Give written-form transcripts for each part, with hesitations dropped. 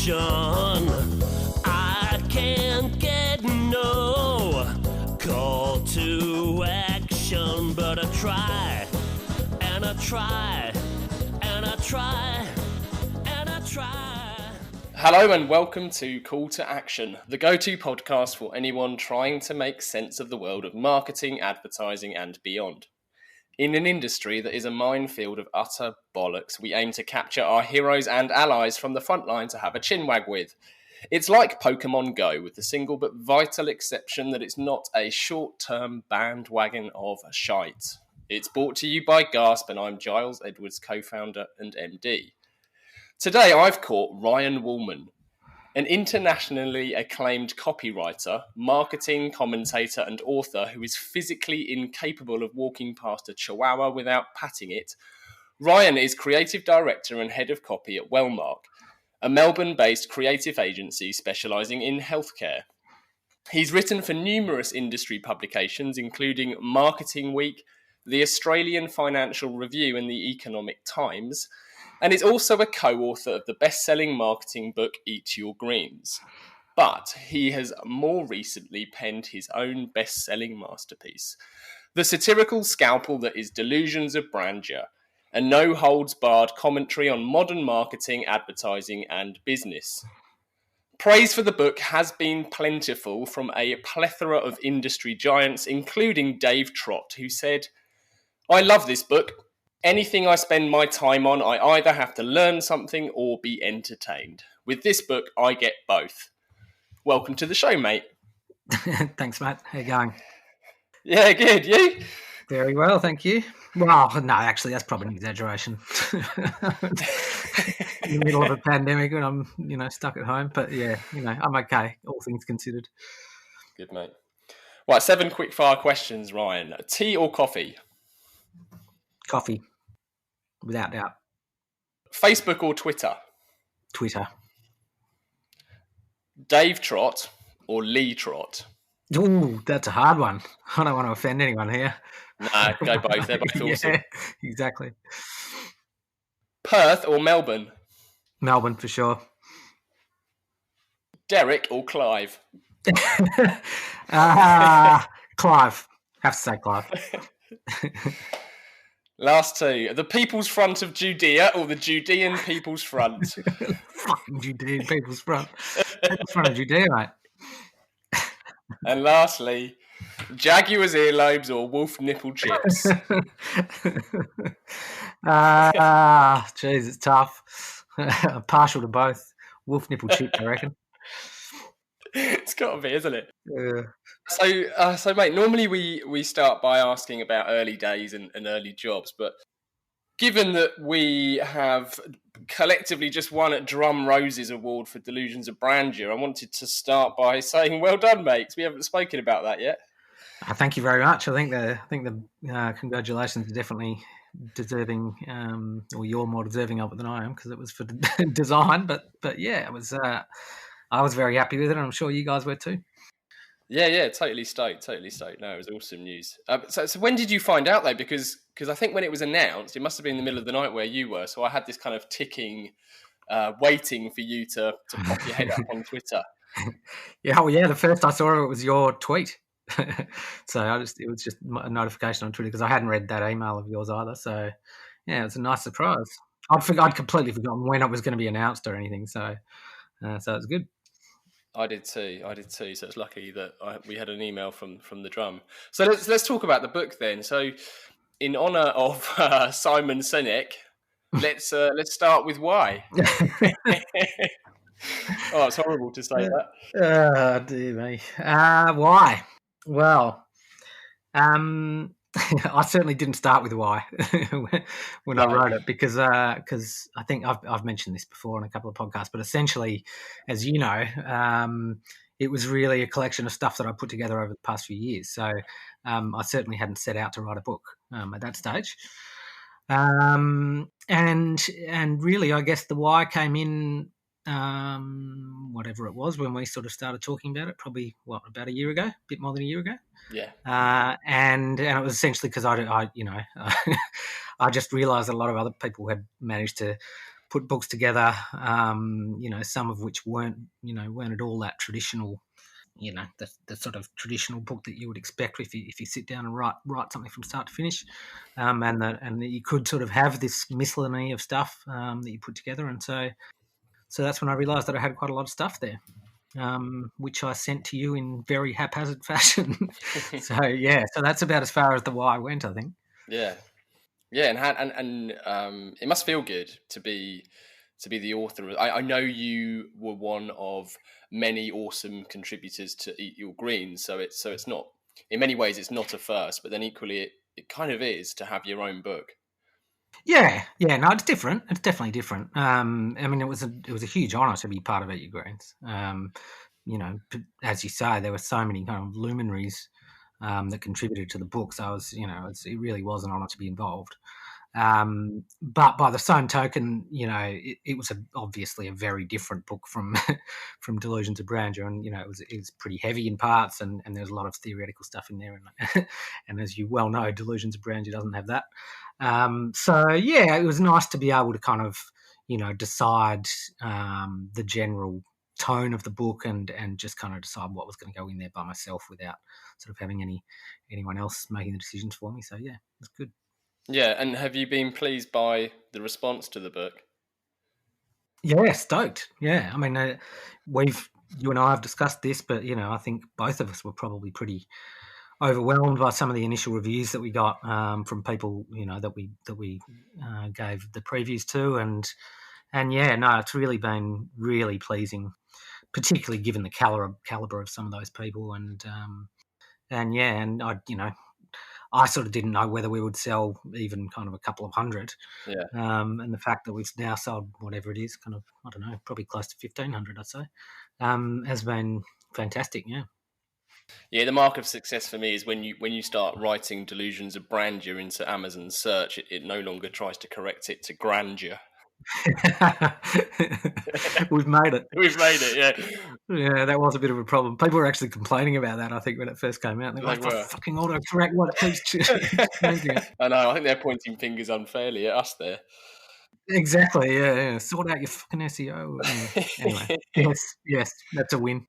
action. I can't get no call to action, but I try, and I try, and I try, and I try. Hello and welcome to Call to Action, the go-to podcast for anyone trying to make sense of the world of marketing, advertising and beyond. In an industry that is a minefield of utter bollocks, we aim to capture our heroes and allies from the front line to have a chinwag with. It's like Pokemon Go, with the single but vital exception that it's not a short-term bandwagon of shite. It's brought to you by Gasp, and I'm Giles, Edwards' co-founder and MD. Today I've caught Ryan Wallman, an internationally acclaimed copywriter, marketing commentator and author who is physically incapable of walking past a chihuahua without patting it. Ryan is creative director and head of copy at Wellmark, a Melbourne-based creative agency specialising in healthcare. He's written for numerous industry publications, including Marketing Week, the Australian Financial Review and the Economic Times, and is also a co-author of the best-selling marketing book Eat Your Greens. But he has more recently penned his own best-selling masterpiece, the satirical scalpel that is Delusions of Brandeur, a no-holds-barred commentary on modern marketing, advertising and business. Praise for the book has been plentiful from a plethora of industry giants, including Dave Trott, who said, "I love this book. Anything I spend my time on, I either have to learn something or be entertained. With this book, I get both." Welcome to the show, mate. Thanks, Matt. How you going? Yeah, good. You? Very well, thank you. Well, no, actually, that's probably an exaggeration. In the middle of a pandemic when I'm, stuck at home. But yeah, I'm okay, all things considered. Good, mate. Right, 7 quick-fire questions, Ryan. Tea or coffee? Coffee, without doubt. Facebook or Twitter? Twitter. Dave Trott or Lee Trott? Ooh, that's a hard one. I don't want to offend anyone here. Nah, go both. They're both awesome. Yeah, exactly. Perth or Melbourne? Melbourne, for sure. Derek or Clive? Clive. Have to say Clive. Last two. The People's Front of Judea or the Judean People's Front? Fucking Judean People's Front. People's Front of Judea, mate. And lastly, Jaguar's earlobes or wolf nipple chips? Geez, it's tough. I'm partial to both. Wolf nipple chips, I reckon. It's got to be, isn't it? Yeah. So, mate, normally we start by asking about early days and early jobs, but given that we have collectively just won at Drum Rose's award for Delusions of Brandeur, I wanted to start by saying well done, mate, 'cause we haven't spoken about that yet. Thank you very much. I think the congratulations are definitely deserving, or you're more deserving of it than I am, because it was for design. But yeah, it was. I was very happy with it, and I'm sure you guys were too. Yeah, totally stoked. No, it was awesome news. So when did you find out, though? Because I think when it was announced, it must have been in the middle of the night where you were. So I had this kind of ticking, waiting for you to pop your head up on Twitter. Yeah. The first I saw it was your tweet. So it was just a notification on Twitter because I hadn't read that email of yours either. So yeah, it was a nice surprise. I'd completely forgotten when it was going to be announced or anything. So it was good. I did too. So it's lucky that we had an email from the Drum. So let's talk about the book then. So in honour of Simon Sinek, let's start with why. Oh, it's horrible to say that. Oh, dear me. Why? Well, I certainly didn't start with why when I wrote it because I think I've mentioned this before on a couple of podcasts, but essentially, as you know, it was really a collection of stuff that I put together over the past few years. So I certainly hadn't set out to write a book at that stage. And really, I guess the why came in whatever it was when we sort of started talking about it, probably about a year ago, a bit more than a year ago. Yeah. And it was essentially because I just realised that a lot of other people had managed to put books together, some of which weren't at all that traditional, the sort of traditional book that you would expect if you sit down and write something from start to finish, and that you could sort of have this miscellany of stuff that you put together, and so that's when I realised that I had quite a lot of stuff there. Which I sent to you in very haphazard fashion. So that's about as far as the why went, I think. Yeah, and it must feel good to be the author. I know you were one of many awesome contributors to Eat Your Greens, so it's not, in many ways it's not a first, but then equally it kind of is to have your own book. Yeah, no, it's different. It's definitely different. I mean, it was a huge honour to be part of Eat Your Greens. As you say, there were so many kind of luminaries that contributed to the book. So it really was an honour to be involved. But by the same token, it was obviously a very different book from from Delusions of Brandeur, and it was pretty heavy in parts, and there's a lot of theoretical stuff in there, and as you well know, Delusions of Brandeur doesn't have that. It was nice to be able to kind of decide the general tone of the book and just kind of decide what was going to go in there by myself without sort of having anyone else making the decisions for me. So yeah, it's good. Yeah, and have you been pleased by the response to the book? Yeah, stoked. Yeah, I mean, you and I have discussed this, but I think both of us were probably pretty overwhelmed by some of the initial reviews that we got from people, that we gave the previews to, and it's really been really pleasing, particularly given the caliber of some of those people, and I sort of didn't know whether we would sell even kind of a couple of hundred. Yeah. And the fact that we've now sold whatever it is, kind of, I don't know, probably close to 1,500, I'd say, has been fantastic. Yeah. Yeah, the mark of success for me is when you start writing Delusions of Brandeur into Amazon search, it no longer tries to correct it to grandeur. We've made it. We've made it, yeah. Yeah, that was a bit of a problem. People were actually complaining about that, I think, when it first came out. They're like, fucking autocorrect, what keeps changing it? I know, I think they're pointing fingers unfairly at us there. Exactly, yeah. Sort out your fucking SEO. Anyway, yes, that's a win.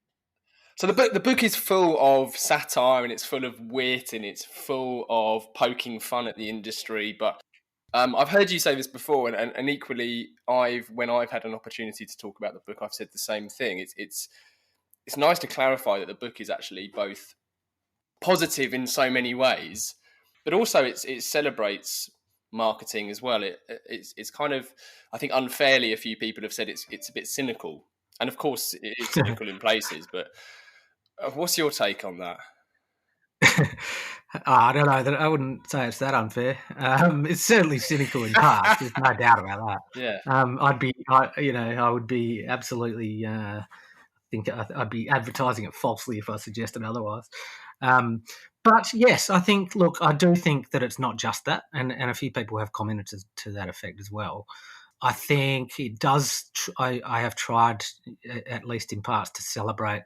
So the book is full of satire, and it's full of wit, and it's full of poking fun at the industry, but I've heard you say this before, and equally, when I've had an opportunity to talk about the book, I've said the same thing. It's nice to clarify that the book is actually both positive in so many ways, but also it celebrates marketing as well. It's kind of, I think unfairly, a few people have said it's a bit cynical, and of course it is cynical in places. But what's your take on that? I don't know. I wouldn't say it's that unfair. It's certainly cynical in parts. There's no doubt about that. Yeah. I would be absolutely. I'd be advertising it falsely if I suggested otherwise. But yes, I think. Look, I do think that it's not just that, and a few people have commented to that effect as well. I think it does. I have tried, at least in parts, to celebrate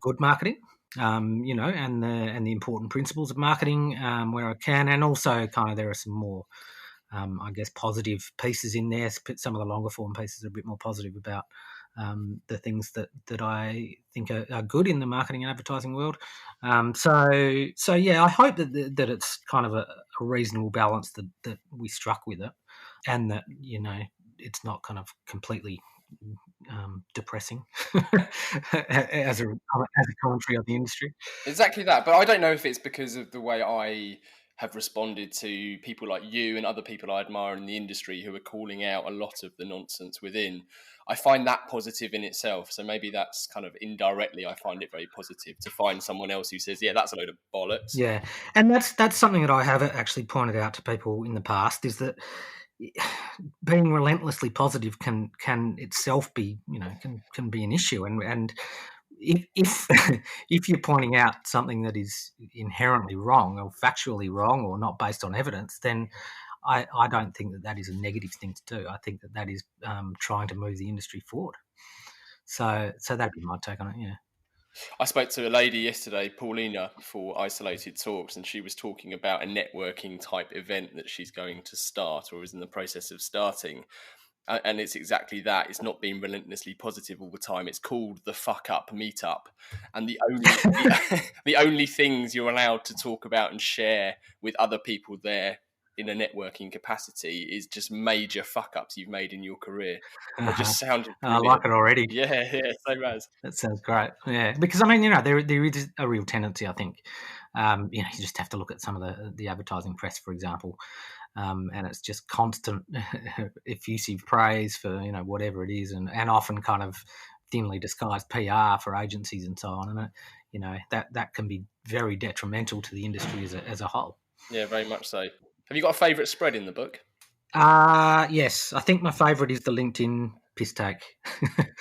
good marketing. And the important principles of marketing where I can, and also kind of there are some more, I guess, positive pieces in there. Some of the longer form pieces are a bit more positive about the things that I think are good in the marketing and advertising world. So yeah, I hope that it's kind of a reasonable balance that we struck with it, and that it's not kind of completely depressing as a commentary on the industry. Exactly that, but I don't know if it's because of the way I have responded to people like you and other people I admire in the industry who are calling out a lot of the nonsense within. I find that positive in itself, so maybe that's kind of indirectly I find it very positive to find someone else who says, yeah, that's a load of bollocks. Yeah, and that's something that I have actually pointed out to people in the past, is that being relentlessly positive can itself be, can be an issue, and if if you're pointing out something that is inherently wrong or factually wrong or not based on evidence, then I don't think that is a negative thing to do. I think that is trying to move the industry forward. So that'd be my take on it. Yeah. I spoke to a lady yesterday, Paulina, for Isolated Talks, and she was talking about a networking type event that she's going to start or is in the process of starting. And it's exactly that. It's not being relentlessly positive all the time. It's called the fuck up meetup, and the only things you're allowed to talk about and share with other people there in a networking capacity is just major fuck ups you've made in your career. It just sounded brilliant. I like it already. Yeah, so as. That sounds great. Yeah, because I mean, there is a real tendency, I think. You just have to look at some of the advertising press, for example, and it's just constant effusive praise for whatever it is, and often kind of thinly disguised PR for agencies and so on, and that can be very detrimental to the industry as a whole. Yeah, very much so. Have you got a favourite spread in the book? Yes, I think my favourite is the LinkedIn piss take.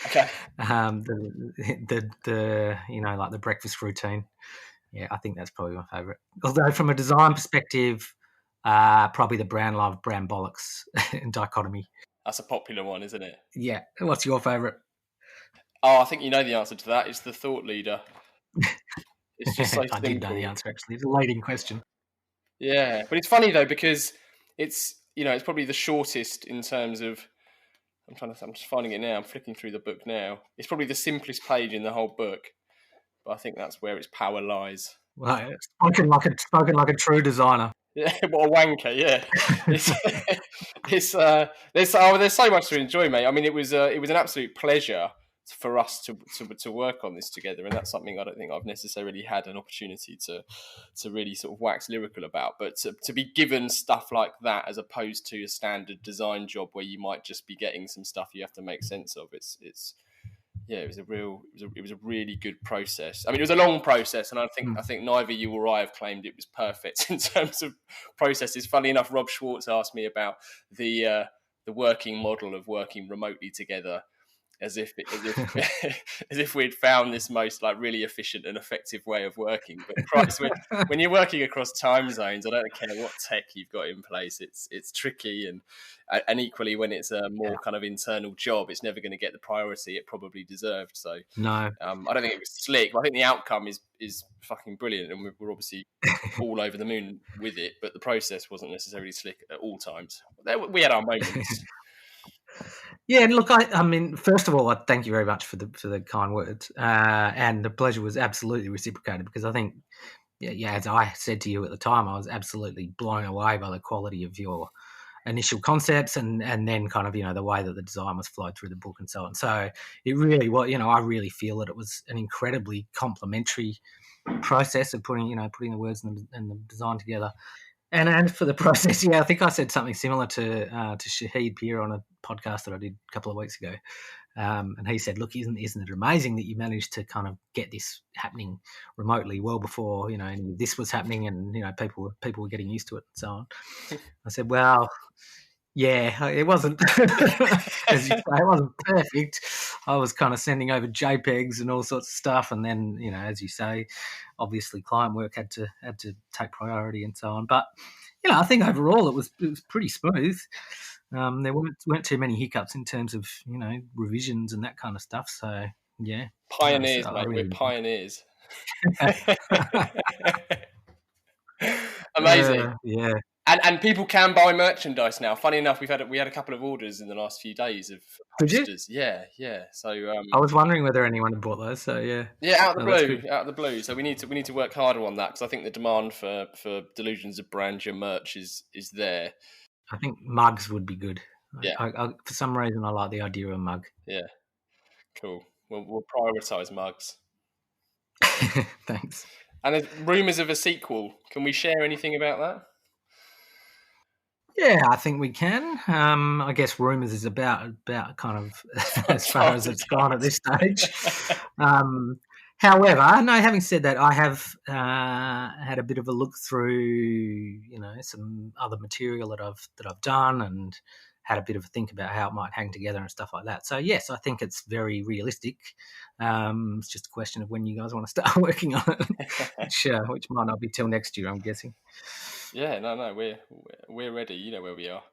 Okay. The like the breakfast routine. Yeah, I think that's probably my favourite. Although from a design perspective, probably the brand love, brand bollocks dichotomy. That's a popular one, isn't it? Yeah. What's your favourite? Oh, I think you know the answer to that. It's the thought leader. It's just so simple. I did know the answer, actually. It's a leading question. Yeah, but it's funny though because it's it's probably the shortest in terms of. I'm just finding it now. I'm flicking through the book now. It's probably the simplest page in the whole book, but I think that's where its power lies. Right, spoken like a true designer. Yeah, what a wanker! Yeah, there's so much to enjoy, mate. I mean, it was an absolute pleasure for us to work on this together, and that's something I don't think I've necessarily had an opportunity to really sort of wax lyrical about. But to be given stuff like that as opposed to a standard design job where you might just be getting some stuff you have to make sense of, it was a really good process. I mean, it was a long process, and I think neither you or I have claimed it was perfect in terms of processes. Funnily enough, Rob Schwartz asked me about the working model of working remotely together, as if we'd found this most like really efficient and effective way of working. But Christ, when you're working across time zones, I don't care what tech you've got in place. It's tricky, and equally when it's a more kind of internal job, it's never going to get the priority it probably deserved. So no, I don't think it was slick. But I think the outcome is fucking brilliant, and we're obviously all over the moon with it. But the process wasn't necessarily slick at all times. We had our moments. Yeah, look, I mean, first of all, I thank you very much for the kind words, and the pleasure was absolutely reciprocated because I think, as I said to you at the time, I was absolutely blown away by the quality of your initial concepts and then kind of the way that the design was flowed through the book and so on. So it really was, I really feel that it was an incredibly complementary process of putting the words and the design together. And for the process, I think I said something similar to Shahid Peer on a podcast that I did a couple of weeks ago, and he said, "Look, isn't it amazing that you managed to kind of get this happening remotely well before any of this was happening, and people were getting used to it and so on." I said, "Well, yeah, it wasn't as you say, it wasn't perfect. I was kind of sending over JPEGs and all sorts of stuff, and then as you say, obviously client work had to take priority and so on. But I think overall it was pretty smooth. There weren't too many hiccups in terms of revisions and that kind of stuff. So yeah, pioneers, mate. We're pioneers. Amazing. Yeah. And people can buy merchandise now. Funny enough, we had a couple of orders in the last few days of posters. Yeah. So I was wondering whether anyone had bought those. So yeah, out of the blue. So we need to work harder on that because I think the demand for Delusions of Brandeur merch is there. I think mugs would be good. Yeah. I, for some reason, I like the idea of a mug. Yeah. Cool. We'll prioritise mugs. Thanks. And there's rumours of a sequel. Can we share anything about that? Yeah, I think we can. I guess rumours is about kind of as far as it's gone at this stage. However, no. Having said that, I have had a bit of a look through, some other material that I've done, and had a bit of a think about how it might hang together and stuff like that. So yes, I think it's very realistic. It's just a question of when you guys want to start working on it, which might not be till next year, I'm guessing. Yeah, no, we're ready. You know where we are.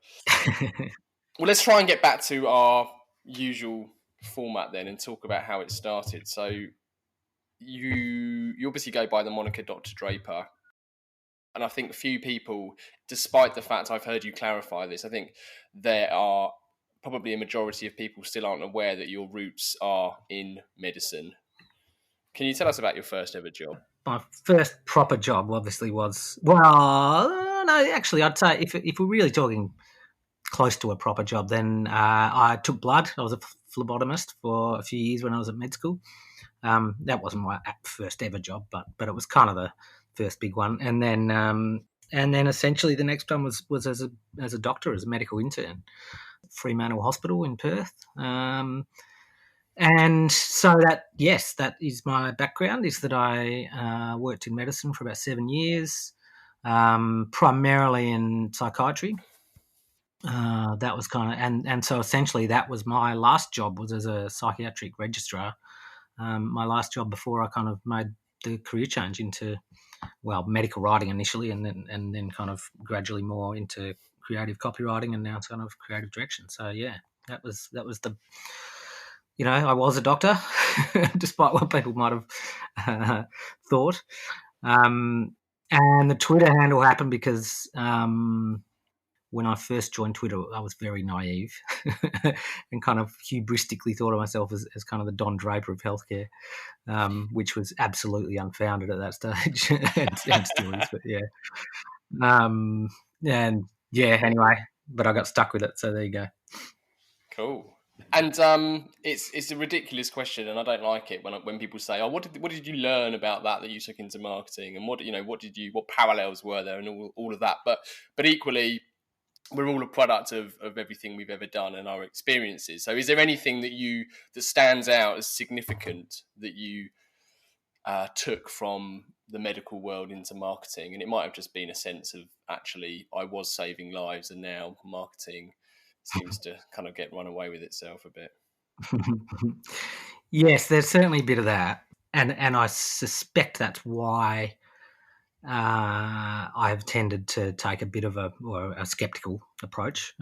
Well, let's try and get back to our usual format then and talk about how it started. So you obviously go by the moniker Dr. Draper, and I think few people, despite the fact I've heard you clarify this, I think there are probably a majority of people still aren't aware that your roots are in medicine. Can you tell us about your first ever job? My first proper job obviously was, well, no, actually, I'd say if we're really talking close to a proper job, then I took blood. I was a phlebotomist for a few years when I was at med school. That wasn't my first ever job, but it was kind of the first big one. And then essentially the next one was as a doctor, as a medical intern, Fremantle Hospital in Perth. And so that is my background, is that I worked in medicine for about 7 years, primarily in psychiatry. That was kind of, and so essentially that was my last job, was as a psychiatric registrar. My last job before I kind of made the career change into, well, medical writing initially, and then kind of gradually more into creative copywriting, and now it's kind of creative direction. So yeah, that was the, I was a doctor, despite what people might have thought. And the Twitter handle happened because when I first joined Twitter, I was very naive and kind of hubristically thought of myself as kind of the Don Draper of healthcare, which was absolutely unfounded at that stage, and still is, but yeah. And yeah, anyway, but I got stuck with it, so there you go. Cool. And it's a ridiculous question, and I don't like it when people say, "Oh, what did you learn about that you took into marketing, and what parallels were there, and all of that?" But equally, we're all a product of everything we've ever done and our experiences. So, is there anything that stands out as significant that you took from the medical world into marketing? And it might have just been a sense of, actually, I was saving lives, and now marketing seems to kind of get run away with itself a bit. Yes, there's certainly a bit of that, and I suspect that's why I've tended to take a bit of a skeptical approach,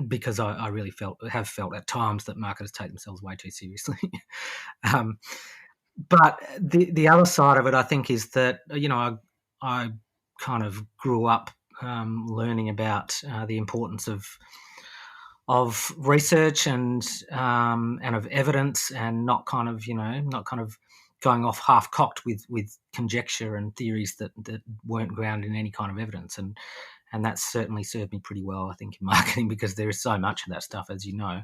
because I really have felt at times that marketers take themselves way too seriously. But the other side of it, I think, is that I kind of grew up learning about the importance of research and of evidence, and not kind of going off half cocked with conjecture and theories that weren't grounded in any kind of evidence, and that's certainly served me pretty well, I think, in marketing, because there is so much of that stuff, as you know,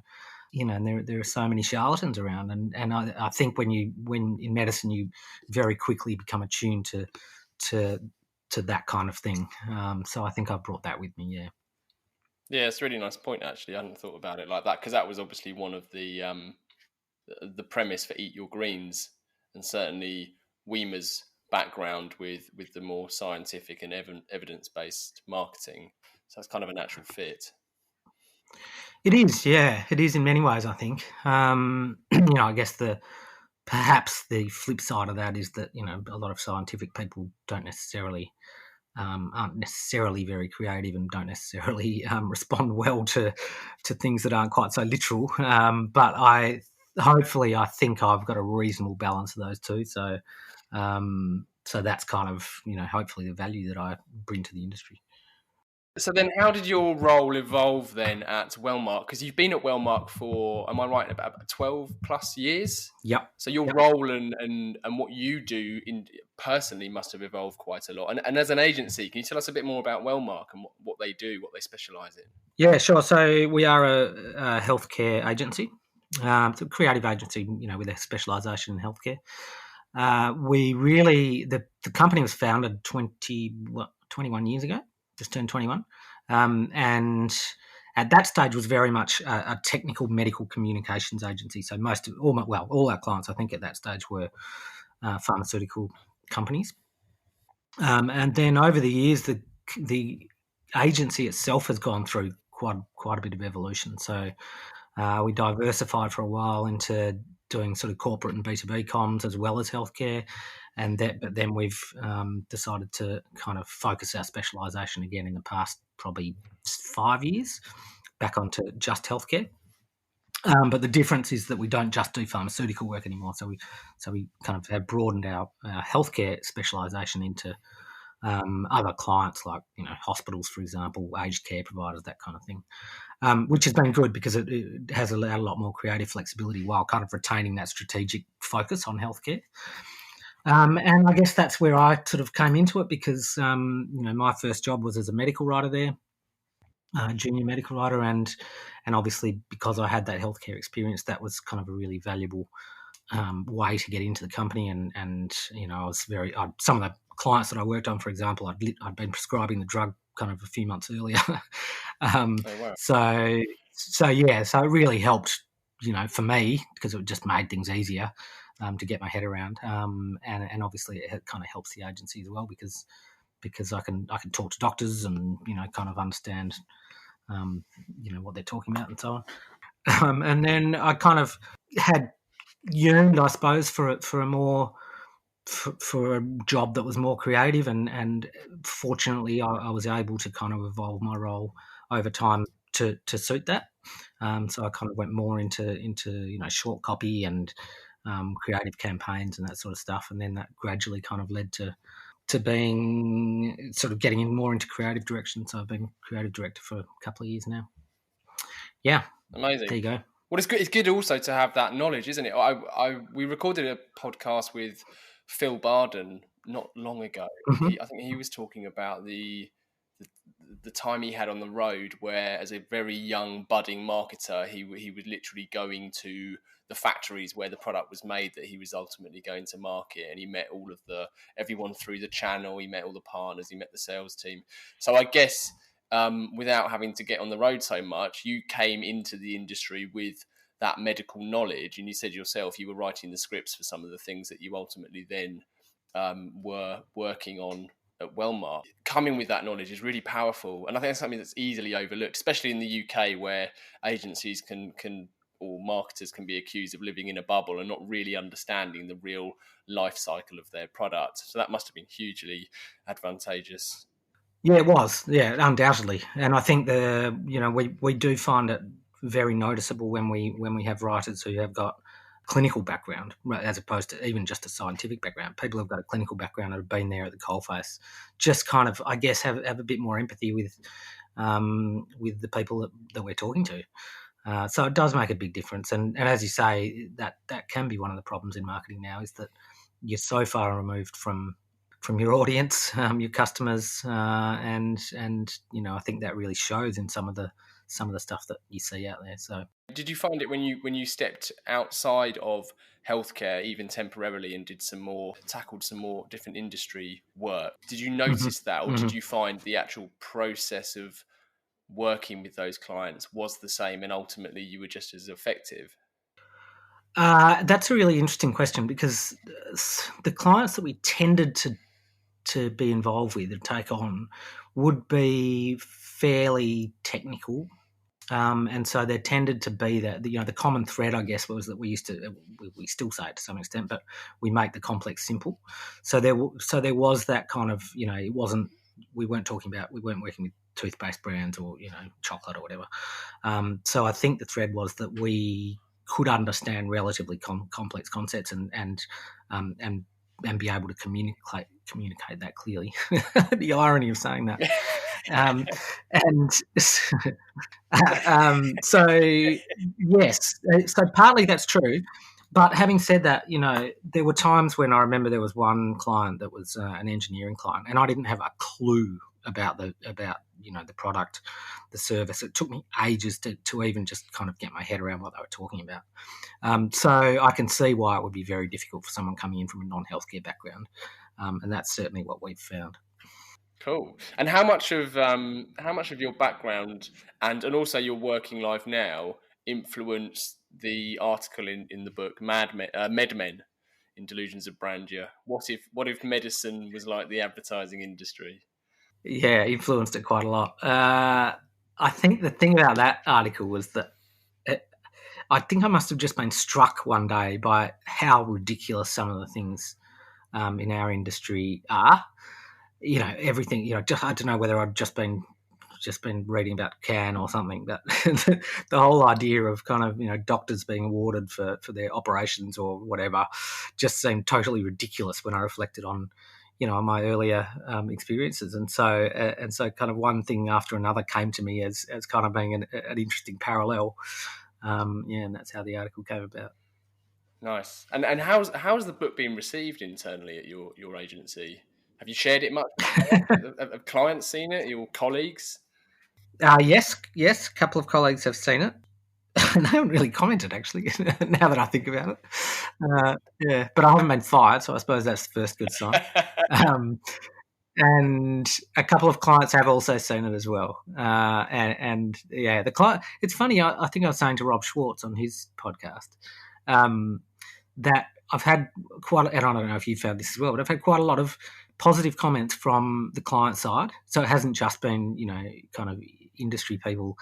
and there are so many charlatans around, and I think when in medicine you very quickly become attuned to that kind of thing. So I think I've brought that with me. Yeah. Yeah, it's a really nice point, actually. I hadn't thought about it like that, because that was obviously one of the premise for Eat Your Greens, and certainly Weimer's background with the more scientific and evidence-based marketing. So it's kind of a natural fit. It is, yeah. It is in many ways, I think. I guess perhaps the flip side of that is that, a lot of scientific people aren't necessarily very creative, and don't necessarily respond well to things that aren't quite so literal. But I think I've got a reasonable balance of those two. So that's kind of, hopefully the value that I bring to the industry. So then how did your role evolve then at Wellmark? Because you've been at Wellmark for, am I right, about 12 plus years? Yep. So your role and what you do personally must have evolved quite a lot. And as an agency, can you tell us a bit more about Wellmark and what they do, what they specialise in? Yeah, sure. So we are a healthcare agency, a creative agency, with a specialisation in healthcare. The company was founded 21 years ago. Just turned 21, and at that stage was very much a technical medical communications agency. So all our clients, I think, at that stage were pharmaceutical companies, and then over the years, the agency itself has gone through quite a bit of evolution. So we diversified for a while into doing sort of corporate and B2B comms as well as healthcare. But then we've decided to kind of focus our specialisation again in the past probably 5 years back onto just healthcare. But the difference is that we don't just do pharmaceutical work anymore. So we kind of have broadened our healthcare specialisation into other clients like hospitals, for example, aged care providers, that kind of thing, which has been good because it has allowed a lot more creative flexibility while kind of retaining that strategic focus on healthcare. And I guess that's where I sort of came into it because my first job was as a medical writer there, junior medical writer, and obviously because I had that healthcare experience, that was kind of a really valuable way to get into the company. And I was some of the clients that I worked on, for example, I'd been prescribing the drug kind of a few months earlier. Oh, wow. So it really helped, for me, because it just made things easier to get my head around. And obviously it kind of helps the agency as well because I can talk to doctors and kind of understand what they're talking about and so on. And then I kind of had yearned, I suppose, for a more for a job that was more creative, and fortunately I was able to kind of evolve my role over time to suit that. So I kind of went more into short copy and creative campaigns and that sort of stuff, and then that gradually kind of led to being sort of getting in more into creative direction. So I've been creative director for a couple of years now. Yeah, amazing. There you go. Well, it's good. It's good also to have that knowledge, isn't it? We recorded a podcast with Phil Barden not long ago. Mm-hmm. I think he was talking about the time he had on the road, where as a very young budding marketer, he was literally going to the factories where the product was made that he was ultimately going to market, and he met everyone through the channel. He met all the partners. He met the sales team. So I guess without having to get on the road so much, you came into the industry with that medical knowledge, and you said yourself you were writing the scripts for some of the things that you ultimately then were working on at Wellmark. Coming with that knowledge is really powerful, and I think it's something that's easily overlooked, especially in the UK, where agencies can or marketers can be accused of living in a bubble and not really understanding the real life cycle of their product. So that must have been hugely advantageous. Yeah, it was. Yeah, undoubtedly. And I think we do find it very noticeable when we have writers who have got clinical background as opposed to even just a scientific background. People who've got a clinical background that have been there at the coalface just kind of, I guess, have a bit more empathy with the people that we're talking to. So it does make a big difference. And as you say, that can be one of the problems in marketing now, is that you're so far removed from your audience, your customers, and I think that really shows in some of the stuff that you see out there. So, did you find it when you stepped outside of healthcare, even temporarily, and tackled some more different industry work? Did you notice that, or did you find the actual process of working with those clients was the same, and ultimately you were just as effective? That's a really interesting question, because the clients that we tended to be involved with and take on would be fairly technical, and so there tended to be that the common thread, I guess, was that we still say it to some extent, but we make the complex simple. So there was that kind of, it wasn't, we weren't working with toothpaste brands or chocolate or whatever. So I think the thread was that we could understand relatively complex concepts and be able to communicate that clearly. The irony of saying that. So yes, so partly that's true. But having said that, there were times when I remember there was one client that was an engineering client, and I didn't have a clue about the product, the service. It took me ages to even just kind of get my head around what they were talking about. So I can see why it would be very difficult for someone coming in from a non-healthcare background, and that's certainly what we've found. Cool. And how much of your background and also your working life now influenced the article in the book MedMen in Delusions of Brandeur? What if medicine was like the advertising industry? Yeah, influenced it quite a lot. I think the thing about that article was that I think I must have just been struck one day by how ridiculous some of the things in our industry are. Everything. I don't know whether I'd just been reading about Can or something, but the whole idea of kind of doctors being awarded for their operations or whatever just seemed totally ridiculous when I reflected on on my earlier experiences, and so kind of one thing after another came to me as kind of being an interesting parallel. And that's how the article came about. Nice. And how's the book been received internally at your agency? Have you shared it much? Have clients seen it? Your colleagues? Yes. A couple of colleagues have seen it. They haven't really commented, actually, now that I think about it. But I haven't been fired, so I suppose that's the first good sign. And a couple of clients have also seen it as well. The client. It's funny. I think I was saying to Rob Schwartz on his podcast that I've had and I don't know if you found this as well, but I've had quite a lot of positive comments from the client side. So it hasn't just been kind of industry people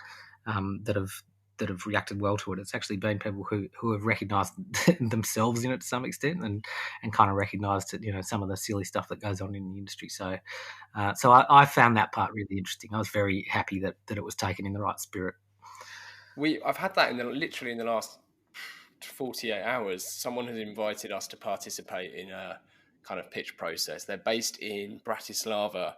that have reacted well to it. It's actually been people who have recognised themselves in it to some extent and kind of recognised some of the silly stuff that goes on in the industry. So I found that part really interesting. I was very happy that it was taken in the right spirit. I've had that literally in the last 48 hours. Someone has invited us to participate in a kind of pitch process. They're based in Bratislava.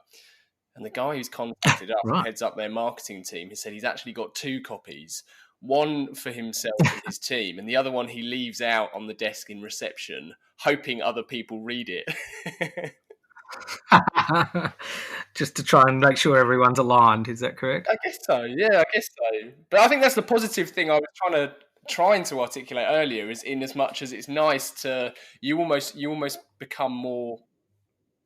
And the guy who's contacted us, Right. heads up their marketing team, he said he's actually got 2 copies, one for himself and his team, and the other one he leaves out on the desk in reception, hoping other people read it. Just to try and make sure everyone's aligned, is that correct? I guess so, yeah, I guess so. But I think that's the positive thing I was trying to articulate earlier, is in as much as it's nice to, you almost become more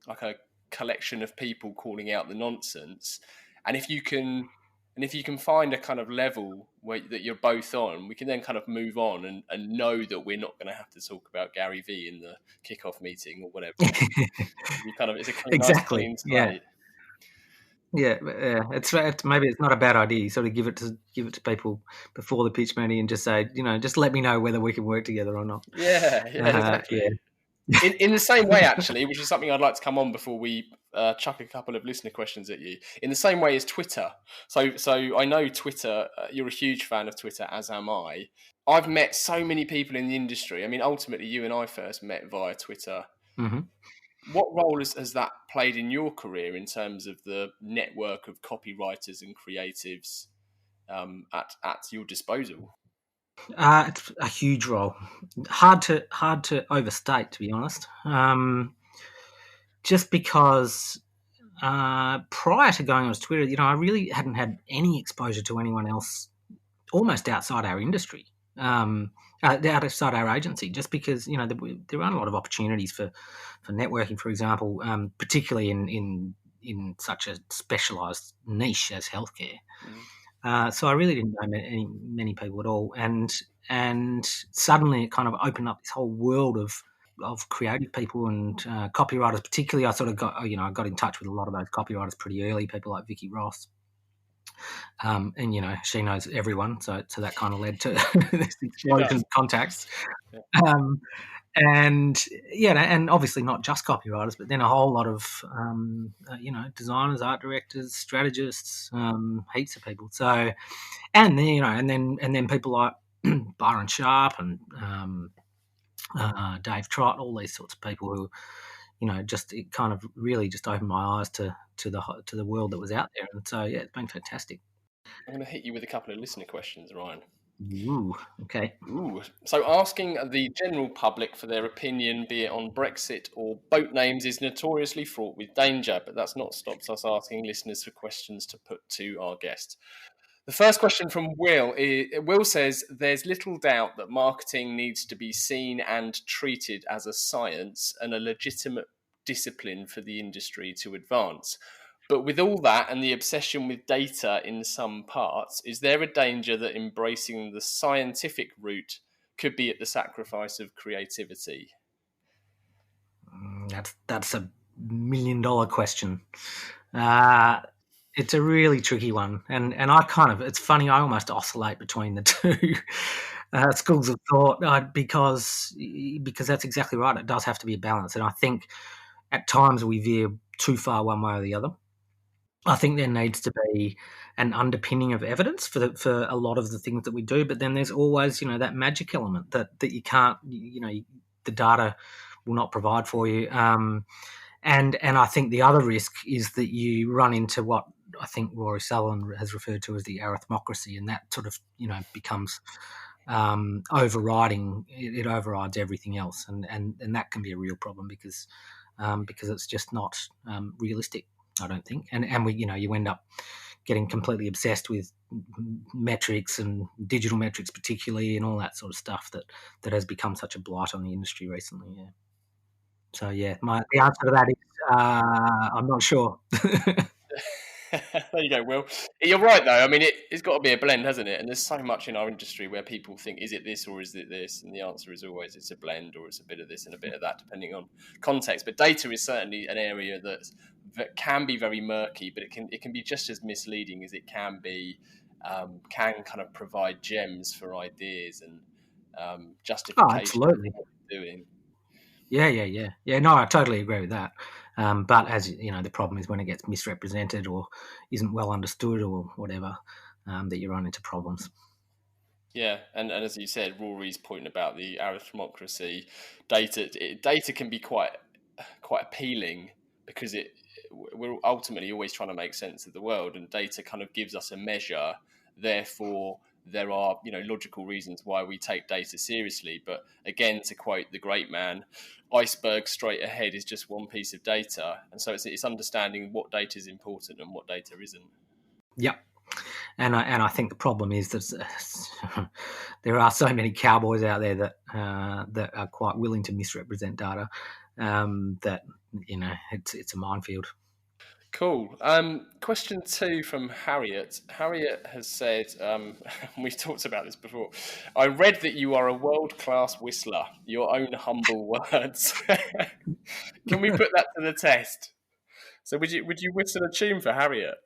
like a collection of people calling out the nonsense, and if you can find a kind of level that you're both on, we can then kind of move on and know that we're not going to have to talk about Gary V in the kickoff meeting or whatever. It's a kind of exactly. Nice clean slate. Yeah. It's maybe it's not a bad idea. You sort of give it to people before the pitch meeting and just say, just let me know whether we can work together or not. Yeah, exactly. Yeah. In the same way, actually, which is something I'd like to come on before we chuck a couple of listener questions at you. In the same way as Twitter. So I know Twitter, you're a huge fan of Twitter, as am I. I've met so many people in the industry. I mean, ultimately, you and I first met via Twitter. Mm-hmm. What role has that played in your career in terms of the network of copywriters and creatives at your disposal? It's a huge role. Hard to overstate, to be honest. Just because prior to going on Twitter, I really hadn't had any exposure to anyone else almost outside our industry, outside our agency, just because, there aren't a lot of opportunities for networking, for example, particularly in such a specialised niche as healthcare. So I really didn't know many people at all, and suddenly it kind of opened up this whole world of creative people and copywriters. Particularly, I sort of got I got in touch with a lot of those copywriters pretty early. People like Vicky Ross, and she knows everyone, so that kind of led to this explosion of contacts. And obviously not just copywriters, but then a whole lot of designers, art directors, strategists, heaps of people. So, and then people like Byron Sharp and Dave Trott, all these sorts of people who, it kind of really just opened my eyes to the world that was out there. And so it's been fantastic. I'm going to hit you with a couple of listener questions, Ryan. Ooh, okay. So asking the general public for their opinion, be it on Brexit or boat names, is notoriously fraught with danger, but that's not stopped us asking listeners for questions to put to our guest. The first question from Will says, there's little doubt that marketing needs to be seen and treated as a science and a legitimate discipline for the industry to advance. But with all that and the obsession with data in some parts, is there a danger that embracing the scientific route could be at the sacrifice of creativity? That's $1 million question. It's a really tricky one, and it's funny, I almost oscillate between the two schools of thought, because that's exactly right. It does have to be a balance, and I think at times we veer too far one way or the other. I think there needs to be an underpinning of evidence for a lot of the things that we do, but then there's always, that magic element that you can't, the data will not provide for you. And I think the other risk is that you run into what I think Rory Sullivan has referred to as the arithmocracy, and that sort of becomes overriding. It overrides everything else, and that can be a real problem because it's just not realistic, I don't think. And we you end up getting completely obsessed with metrics and digital metrics particularly, and all that sort of stuff that has become such a blight on the industry recently. Yeah. So yeah, the answer to that is I'm not sure. There you go, Will. You're right, though. I mean, it's got to be a blend, hasn't it? And there's so much in our industry where people think, is it this or is it this? And the answer is always it's a blend, or it's a bit of this and a bit of that, depending on context. But data is certainly an area that can be very murky, but it can be just as misleading as it can be. Can kind of provide gems for ideas and justification. Oh, absolutely. Of what we're doing. Yeah. No, I totally agree with that. But as you know, the problem is when it gets misrepresented or isn't well understood or whatever, that you run into problems. Yeah, and as you said, Rory's point about the arithmocracy, data can be quite appealing because we're ultimately always trying to make sense of the world, and data kind of gives us a measure. Therefore, there are logical reasons why we take data seriously. But again, to quote the great man, iceberg straight ahead is just one piece of data, and so it's understanding what data is important and what data isn't. Yep. And I think the problem is that there are so many cowboys out there that are quite willing to misrepresent data, that it's a minefield. Cool. Question 2 from Harriet. Harriet has said, we've talked about this before. I read that you are a world-class whistler. Your own humble words. Can we put that to the test? So would you whistle a tune for Harriet?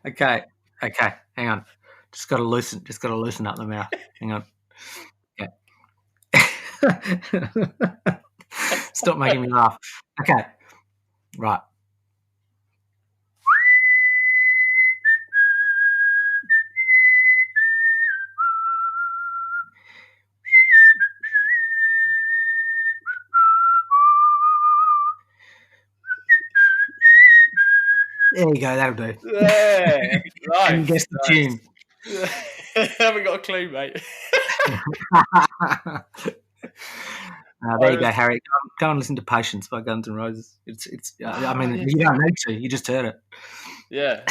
Okay. Hang on. Just got to loosen up the mouth. Hang on. Okay. Stop making me laugh. Okay. Right. There you go. That'll do. Yeah, nice. Can you guess the tune? I haven't got a clue, mate. There you go, Harry. Go and listen to "Patience" by Guns N' Roses. It's. I mean, you don't need to. You just heard it. Yeah.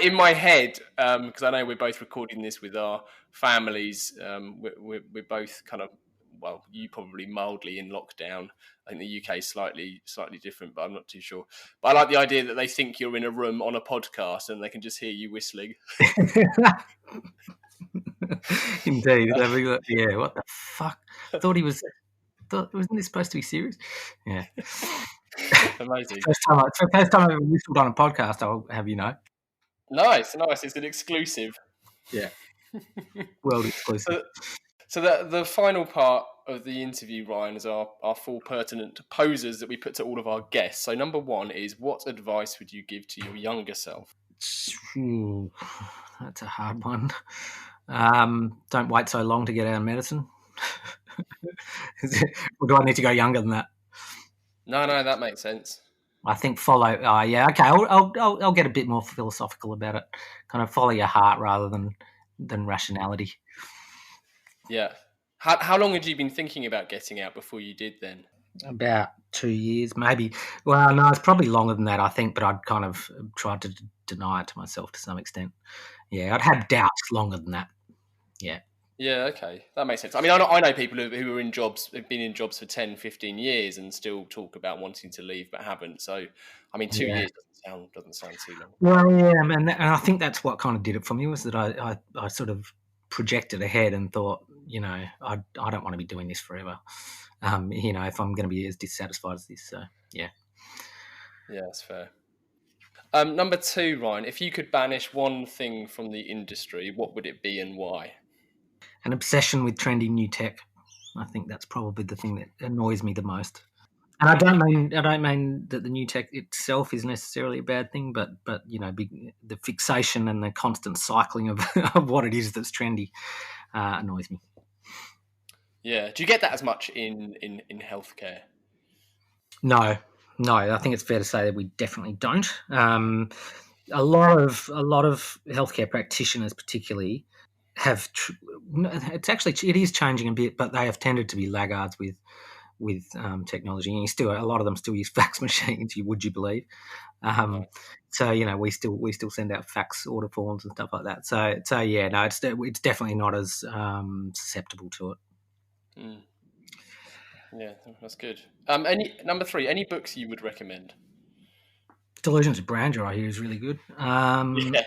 In my head, because I know we're both recording this with our families. We're both kind of, well, you probably mildly in lockdown. I think the UK is slightly different, but I'm not too sure. But I like the idea that they think you're in a room on a podcast and they can just hear you whistling. Indeed. Yeah, what the fuck? Wasn't this supposed to be serious? Yeah. Amazing. First time I've ever whistled on a podcast, I'll have you know. Nice. It's an exclusive. Yeah. World exclusive. So the final part of the interview, Ryan, is our 4 pertinent posers that we put to all of our guests. So number 1 is, what advice would you give to your younger self? Ooh, that's a hard one. Don't wait so long to get out of medicine. Or do I need to go younger than that? No, that makes sense. I think follow. Yeah, okay. I'll get a bit more philosophical about it. Kind of follow your heart rather than rationality. Yeah. How long had you been thinking about getting out before you did then? About 2 years, maybe. Well, no, it's probably longer than that, I think, but I'd kind of tried to deny it to myself to some extent. Yeah, I'd had doubts longer than that. Yeah. Yeah, okay. That makes sense. I mean, I know people who are in jobs, have been in jobs for 10, 15 years and still talk about wanting to leave but haven't. So, I mean, 2 years doesn't sound too long. Well, yeah, and I think that's what kind of did it for me, was that I sort of projected ahead and thought, I don't want to be doing this forever. If I'm going to be as dissatisfied as this. So, yeah. Yeah, that's fair. Number 2, Ryan, if you could banish one thing from the industry, what would it be and why? An obsession with trendy new tech. I think that's probably the thing that annoys me the most. And I don't mean that the new tech itself is necessarily a bad thing, but the fixation and the constant cycling of what it is that's trendy annoys me. Yeah. Do you get that as much in healthcare? No, I think it's fair to say that we definitely don't. A lot of healthcare practitioners, particularly, have. It is changing a bit, but they have tended to be laggards with technology, and a lot of them still use fax machines. Would you believe? So we still send out fax order forms and stuff like that. So yeah, no, it's definitely not as susceptible to it. Mm. Yeah, that's good. Number 3, any books you would recommend? Delusions of Brandeur, I hear, is really good. Yeah.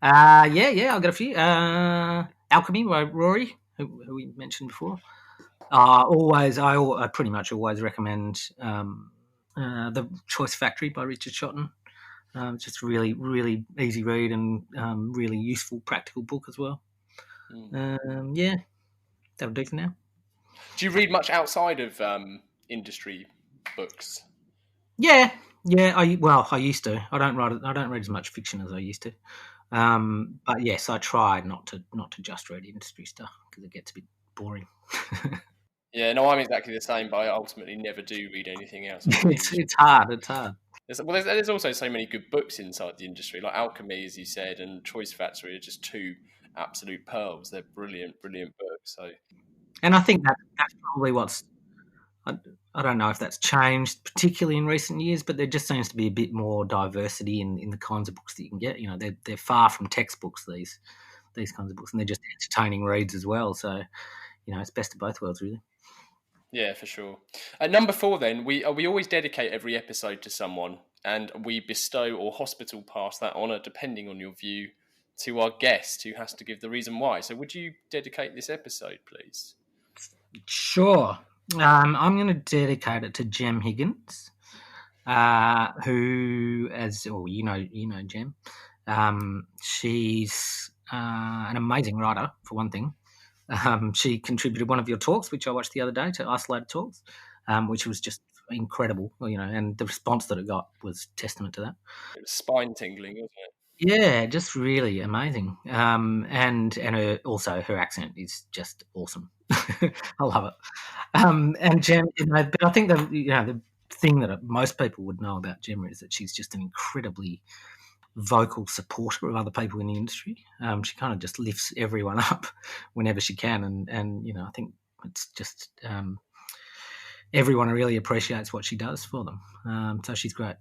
I've got a few. Alchemy by Rory, who we mentioned before. I pretty much always recommend The Choice Factory by Richard Shotton. Just really, really easy read and really useful, practical book as well. Yeah, that'll do for now. Do you read much outside of industry books? Yeah. I used to. I don't read as much fiction as I used to. But yes, I tried not to just read industry stuff because it gets a bit boring. Yeah, no, I'm exactly the same, but I ultimately never do read anything else. It's hard. There's also so many good books inside the industry, like Alchemy, as you said, and Choice Factory are just two absolute pearls. They're brilliant books. So, and I think that's probably what's. I don't know if that's changed particularly in recent years, but there just seems to be a bit more diversity in the kinds of books that you can get. They're far from textbooks, these kinds of books, and they're just entertaining reads as well. So, it's best of both worlds, really. Yeah, for sure. At number 4, then, we always dedicate every episode to someone, and we bestow or hospital pass that honour, depending on your view, to our guest, who has to give the reason why. So would you dedicate this episode, please? Sure. I'm going to dedicate it to Jem Higgins, who, you know Jem. She's an amazing writer, for one thing. She contributed one of your talks, which I watched the other day, to Isolated Talks, which was just incredible, and the response that it got was testament to that. It was spine tingling, wasn't it? Yeah, just really amazing. And her accent is just awesome. I love it. And Jem, but I think the thing that most people would know about Jem is that she's just an incredibly vocal supporter of other people in the industry. She kind of just lifts everyone up whenever she can, and I think it's just everyone really appreciates what she does for them. So she's great.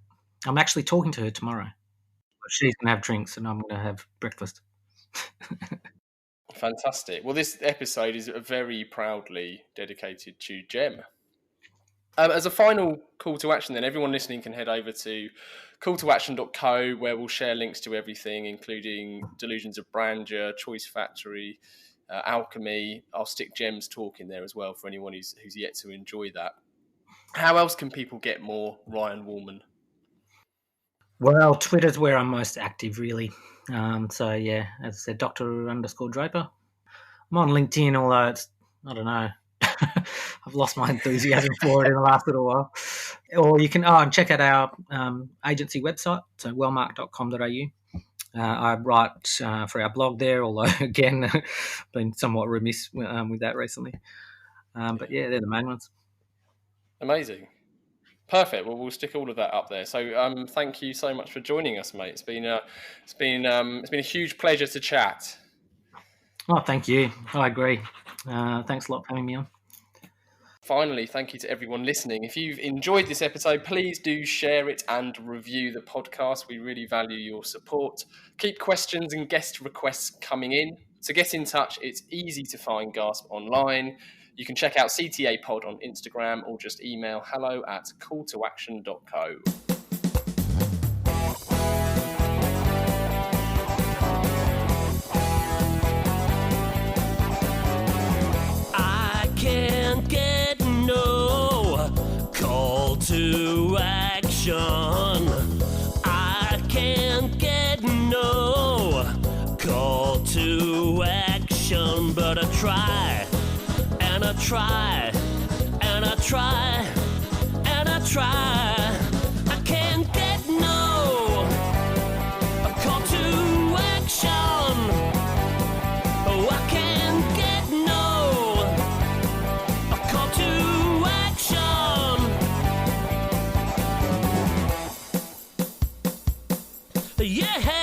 I'm actually talking to her tomorrow. She's going to have drinks and I'm going to have breakfast. Fantastic. Well, this episode is very proudly dedicated to Jem. As a final call to action, then, everyone listening can head over to calltoaction.co, where we'll share links to everything, including Delusions of Brandeur, Choice Factory, Alchemy. I'll stick Jem's talk in there as well for anyone who's yet to enjoy that. How else can people get more Ryan Wallman? Well, Twitter's where I'm most active, really. So, yeah, as I said, Dr._Draper. I'm on LinkedIn, although it's, I don't know, I've lost my enthusiasm for it in the last little while. Or you can check out our agency website, so wellmark.com.au. I write for our blog there, although, again, been somewhat remiss with that recently. But, yeah, they're the main ones. Amazing. Perfect. Well, we'll stick all of that up there. So, thank you so much for joining us, mate. It's been a huge pleasure to chat. Oh, thank you. I agree. Thanks a lot for having me on. Finally, thank you to everyone listening. If you've enjoyed this episode, please do share it and review the podcast. We really value your support. Keep questions and guest requests coming in. To get in touch, it's easy to find Gasp online. You can check out CTA Pod on Instagram or just email hello@calltoaction.co. I can't get no call to action. I can't get no call to action, but I try. And I try, and I try, and I try. I can't get no call to action. Oh, I can't get no call to action. Yeah.